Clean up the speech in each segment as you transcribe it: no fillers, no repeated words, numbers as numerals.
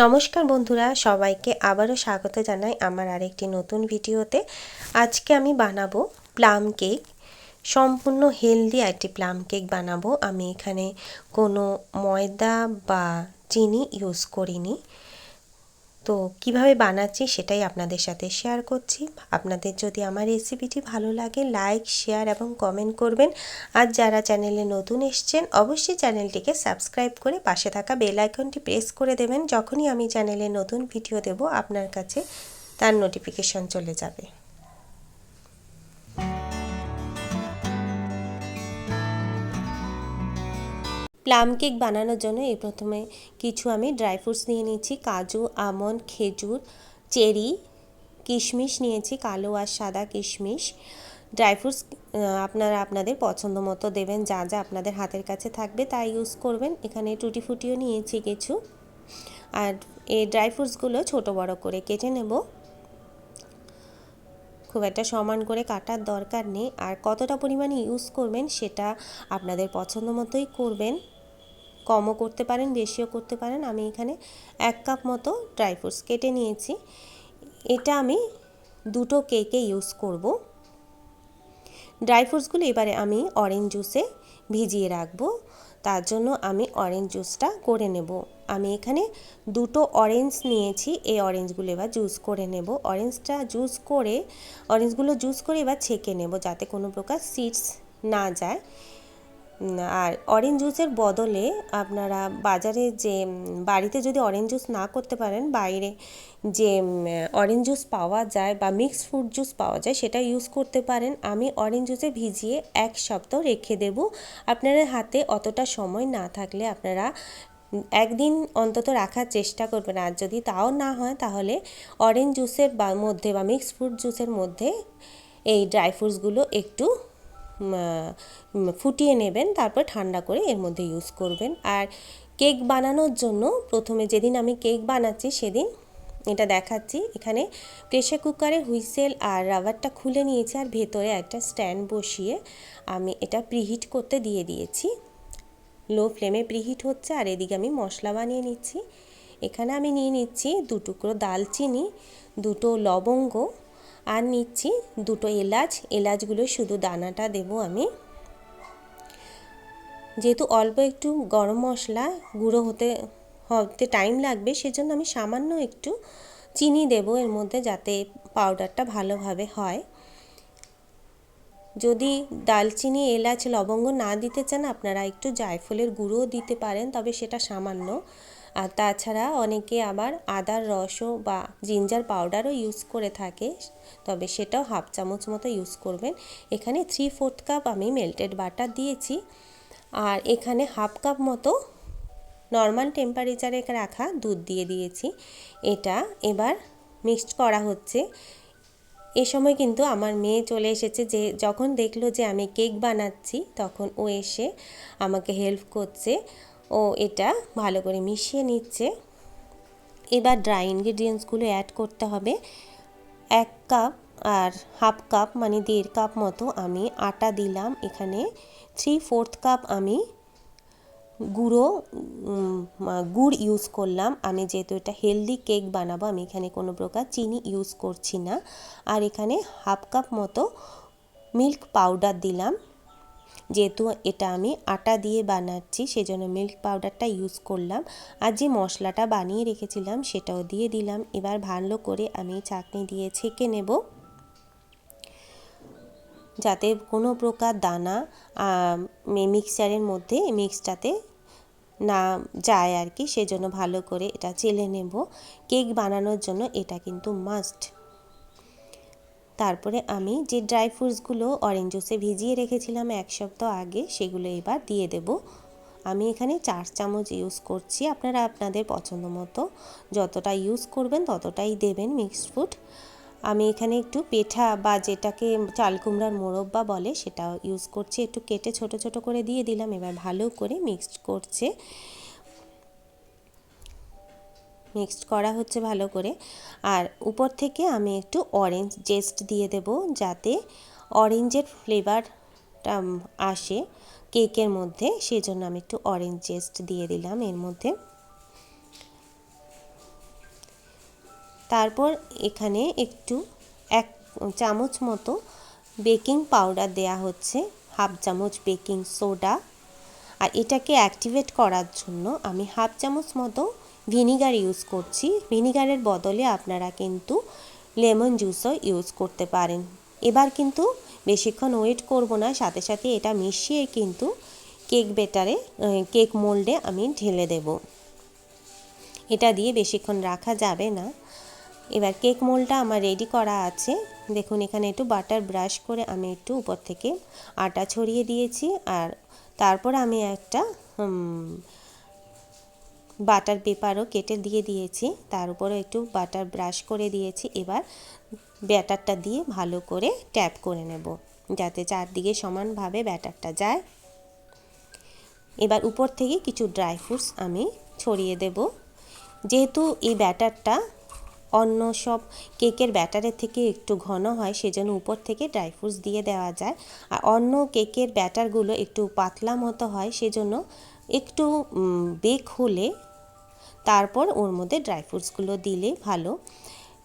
নমস্কার বন্ধুরা, সবাইকে আবারও স্বাগত জানাই আমার আরেকটি নতুন ভিডিওতে। আজকে আমি বানাবো প্লাম কেক। সম্পূর্ণ হেলদি একটি প্লাম কেক বানাবো। আমি এখানে কোনো ময়দা বা চিনি ইউজ করিনি। তো কিভাবে বানাচ্ছি সেটাই আপনাদের সাথে শেয়ার করছি। আপনাদের যদি আমার রেসিপিটি ভালো লাগে লাইক, শেয়ার এবং কমেন্ট করবেন। আর যারা চ্যানেলে নতুন এসছেন অবশ্যই চ্যানেলটিকে সাবস্ক্রাইব করে পাশে থাকা বেল আইকনটি প্রেস করে দেবেন। যখনই আমি চ্যানেলে নতুন ভিডিও দেব আপনার কাছে তার নোটিফিকেশন চলে যাবে। প্লাম কেক বানানোর জন্য প্রথমে কিছু আমি ড্রাই ফ্রুটস নিয়ে নিচ্ছি। কাজু, আমন্ড, খেজুর, চেরি, কিশমিশ নিয়েছি, কালো আর সাদা কিশমিশ। ড্রাই ফ্রুটস আপনারা আপনাদের পছন্দ মতো দেবেন, যা যা আপনাদের হাতের কাছে থাকবে তাই ইউজ করবেন। এখানে টুটি ফুটিও নিয়েছি কিছু। আর এই ড্রাই ফ্রুটসগুলো ছোটো বড় করে কেটে নেব। খুব একটা সমান করে কাটার দরকার নেই। আর কতটা পরিমাণে ইউজ করবেন সেটা আপনাদের পছন্দ মতোই করবেন। কমও করতে পারেন, বেশিও করতে পারেন। আমি এখানে 1 কাপ মতো ড্রাই ফ্রুটস কেটে নিয়েছি। এটা আমি দুটো কেকে ইউজ করব। ড্রাই ফ্রুটসগুলো এবারে আমি অরেঞ্জ জুসে ভিজিয়ে রাখবো। তার জন্য আমি অরেঞ্জ জুসটা করে নেব। আমি এখানে দুটো অরেঞ্জ নিয়েছি। এই অরেঞ্জগুলো এবার জুস করে নেব। অরেঞ্জগুলো জুস করে এবার ছেঁকে নেব যাতে কোনো প্রকার সিডস না যায়। আর অরেঞ্জ জুসের বদলে আপনারা বাজারে যে বাড়িতে যদি অরেঞ্জ জুস না করতে পারেন, বাইরে যে অরেঞ্জ জুস পাওয়া যায় বা মিক্সড ফ্রুট জুস পাওয়া যায় সেটা ইউজ করতে পারেন। আমি অরেঞ্জ জুসে ভিজিয়ে 1 সপ্তাহ রেখে দেব। আপনারা হাতে অতটা সময় না থাকলে আপনারা একদিন অন্তত রাখার চেষ্টা করবেন। আর যদি তাও না হয় তাহলে অরেঞ্জ জুসের মধ্যে বা মিক্সড ফ্রুট জুসের মধ্যে এই ড্রাই ফ্রুটসগুলো একটু ফুটিয়ে নেবেন, তারপর ঠান্ডা করে এর মধ্যে ইউজ করবেন। আর কেক বানানোর জন্য প্রথমে যেদিন আমি কেক বানাচ্ছি সেদিন এটা দেখাচ্ছি। এখানে প্রেসার কুকারের হুইসেল আর রাবারটা খুলে নিয়েছি আর ভেতরে একটা স্ট্যান্ড বসিয়ে আমি এটা প্রিহিট করতে দিয়ে দিয়েছি। লো ফ্লেমে প্রিহিট হচ্ছে। আর এদিকে আমি মশলা বানিয়ে নিচ্ছি। এখানে আমি নিয়ে নিচ্ছি 2 টুকরো দালচিনি, 2টো লবঙ্গ, আর নিচ্ছি 2টো এলাচ। এলাচগুলো শুধু দানাটা দেব আমি। যেহেতু অল্প একটু গরম মশলা গুঁড়ো হতে টাইম লাগবে সেজন্য আমি সামান্য একটু চিনি দেব এর মধ্যে যাতে পাউডারটা ভালোভাবে হয়। যদি দালচিনি, এলাচ, লবঙ্গ না দিতে চান আপনারা একটু জায়ফলের গুঁড়োও দিতে পারেন, তবে সেটা সামান্য। আর তাছাড়া অনেকে আবার আদার রসও বা জিঞ্জার পাউডারও ইউজ করে থাকে, তবে সেটাও হাফ চামচ মতো ইউজ করবেন। এখানে 3/4 কাপ আমি মেল্টেড বাটার দিয়েছি। আর এখানে হাফ কাপ মতো নর্মাল টেম্পারেচারে রাখা দুধ দিয়ে দিয়েছি। এটা এবার মিক্সড করা হচ্ছে। এ সময় কিন্তু আমার মেয়ে চলে এসেছে। যে যখন দেখলো যে আমি কেক বানাচ্ছি তখন ও এসে আমাকে হেল্প করছে। ও এটা ভালো করে মিশিয়ে নিচ্ছে। এবার ড্রাই ইনগ্রিডিয়েন্টসগুলো অ্যাড করতে হবে। 1 কাপ আর হাফ কাপ মানে 1.5 কাপ মতো আমি আটা দিলাম। এখানে 3/4 কাপ আমি গুড় ইউজ করলাম। আমি যেহেতু এটা হেলদি কেক বানাবো আমি এখানে কোনো প্রকার চিনি ইউজ করছি না। আর এখানে হাফ কাপ মতো মিল্ক পাউডার দিলাম। যেহেতু এটা আমি আটা দিয়ে বানাচ্ছি সেজন্য মিল্ক পাউডারটা ইউজ করলাম। আর যে মশলাটা বানিয়ে রেখেছিলাম সেটাও দিয়ে দিলাম। এবার ভালো করে আমি ছাঁকনি দিয়ে ছেঁকে নেব যাতে কোনো প্রকার দানা মিক্সচারের মধ্যে মিক্সটাতে না যায় আর কি, সেজন্য ভালো করে এটা চেলে নেব। কেক বানানোর জন্য এটা কিন্তু মাস্ট। তারপরে আমি যে ড্রাই ফ্রুটসগুলো অরেঞ্জ জুসে ভিজিয়ে রেখেছিলাম 1 সপ্তাহ আগে সেগুলো এবার দিয়ে দেব। আমি এখানে 4 চামচ ইউজ করছি। আপনারা আপনাদের পছন্দ মতো যতটা ইউজ করবেন ততটাই দেবেন মিক্সড ফ্রুট। আমি এখানে একটু পেঠা বা যেটাকে চাল কুমড়ার মোরব্বা বলে সেটা ইউজ করছি। একটু কেটে ছোট ছোট করে দিয়ে দিলাম। এবার ভালো করে মিক্সড করা হচ্ছে ভালো করে। আর উপর থেকে আমি একটু অরেঞ্জ জেস্ট দিয়ে দেব যাতে অরেঞ্জের ফ্লেভারটা আসে কেকের মধ্যে, সেজন্য আমি একটু অরেঞ্জ জেস্ট দিয়ে দিলাম এর মধ্যে। তারপর এখানে একটু 1 চামচ মতো বেকিং পাউডার দেয়া হচ্ছে, হাফ চামচ বেকিং সোডা, আর এটাকে অ্যাক্টিভেট করার জন্য আমি হাফ চামচ মতো ভিনিগার ইউজ করছি। ভিনিগারের বদলে আপনারা কিন্তু লেমন জুসও ইউজ করতে পারেন। এবার কিন্তু বেশিক্ষণ ওয়েট করব না, সাথে সাথে এটা মিশিয়ে কিন্তু কেক ব্যাটারে কেক মোল্ডে আমি ঢেলে দেব। এটা দিয়ে বেশিক্ষণ রাখা যাবে না। এবার কেক মোল্ডটা আমার রেডি করা আছে। দেখুন এখানে একটু বাটার ব্রাশ করে আমি একটু উপর থেকে আটা ছড়িয়ে দিয়েছি, আর তারপর আমি একটা বাটার পেপারও কেটে দিয়ে দিয়েছি, তার উপরে একটু বাটার ব্রাশ করে দিয়েছি। এবার ব্যাটারটা দিয়ে ভালো করে ট্যাপ করে নেব যাতে চারদিকে সমানভাবে ব্যাটারটা যায়। এবার উপর থেকে কিছু ড্রাই ফ্রুটস আমি ছড়িয়ে দেব। যেহেতু এই ব্যাটারটা অন্য সব কেকের ব্যাটারের থেকে একটু ঘন হয়, সেজন্য উপর থেকে ড্রাই ফ্রুটস দিয়ে দেওয়া যায়। আর অন্য কেকের ব্যাটারগুলো একটু পাতলা মতো হয়, সেজন্য একটু বেক হলে তারপর ওর মধ্যে ড্রাই ফ্রুটসগুলো দিলে ভালো।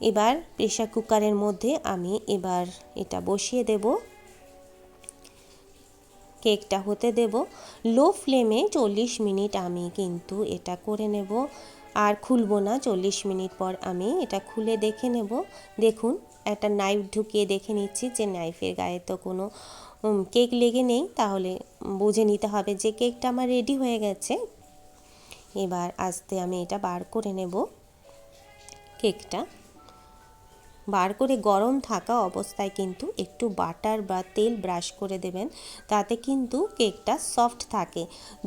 এবার প্রেসার কুকারের মধ্যে আমি এবার এটা বসিয়ে দেব, কেকটা হতে দেব। লো ফ্লেমে 40 মিনিট আমি কিন্তু এটা করে নেব, আর খুলবো না। 40 মিনিট পর আমি এটা খুলে দেখে নেব। দেখুন একটা নাইফ ঢুকিয়ে দেখে নিচ্ছি যে নাইফের গায়ে তো কোনো কেক লেগে নেই, তাহলে বুঝে নিতে হবে যে কেকটা আমার রেডি হয়ে গেছে। এবার আস্তে আমি এটা বার করে নেব। কেকটা বার করে গরম থাকা অবস্থায় কিন্তু একটু বাটার বা তেল ব্রাশ করে দেবেন, তাতে কিন্তু কেকটা সফট থাকে।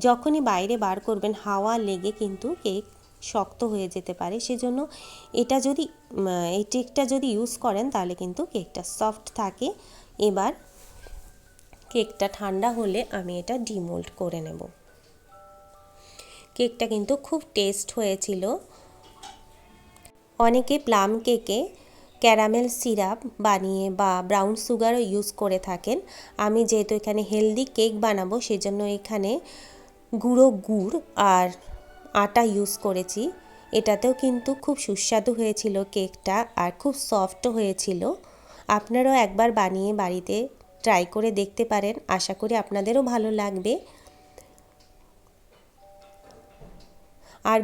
যখনই বাইরে বার করবেন হাওয়া লেগে কিন্তু কেক শক্ত হয়ে যেতে পারে, সেজন্য এটা যদি এই ট্রিকটা যদি ইউজ করেন তাহলে কিন্তু কেকটা সফট থাকে। এবার কেকটা ঠান্ডা হলে আমি এটা ডিমোল্ড করে নেব। কেকটা কিন্তু খুব টেস্ট হয়েছিল। অনেকে প্লাম কেকে ক্যারামেল সিরাপ বানিয়ে বা ব্রাউন সুগারও ইউজ করে থাকেন। আমি যেহেতু এখানে হেলদি কেক বানাবো, সেজন্য এখানে গুঁড়ো গুড় আর আটা ইউজ করেছি। এটাতেও কিন্তু খুব সুস্বাদু হয়েছিল কেকটা, আর খুব সফটও হয়েছিল। আপনারাও একবার বানিয়ে বাড়িতে ট্রাই করে দেখতে পারেন, আশা করি আপনাদেরও ভালো লাগবে। আর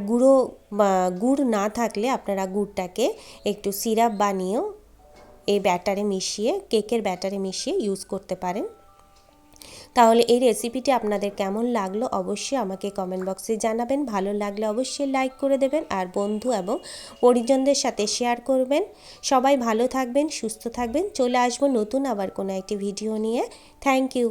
গুড় না থাকলে আপনারা গুড়টাকে একটু সিরাপ বানিয়েও এই ব্যাটারে মিশিয়ে, কেকের ব্যাটারে মিশিয়ে ইউজ করতে পারেন। তাহলে এই রেসিপিটি আপনাদের কেমন লাগলো অবশ্যই আমাকে কমেন্ট বক্সে জানাবেন। ভালো লাগলে অবশ্যই লাইক করে দেবেন, আর বন্ধু এবং পরিজনদের সাথে শেয়ার করবেন। সবাই ভালো থাকবেন, সুস্থ থাকবেন। চলে আসবো নতুন আবার কোনো একটি ভিডিও নিয়ে। Thank you.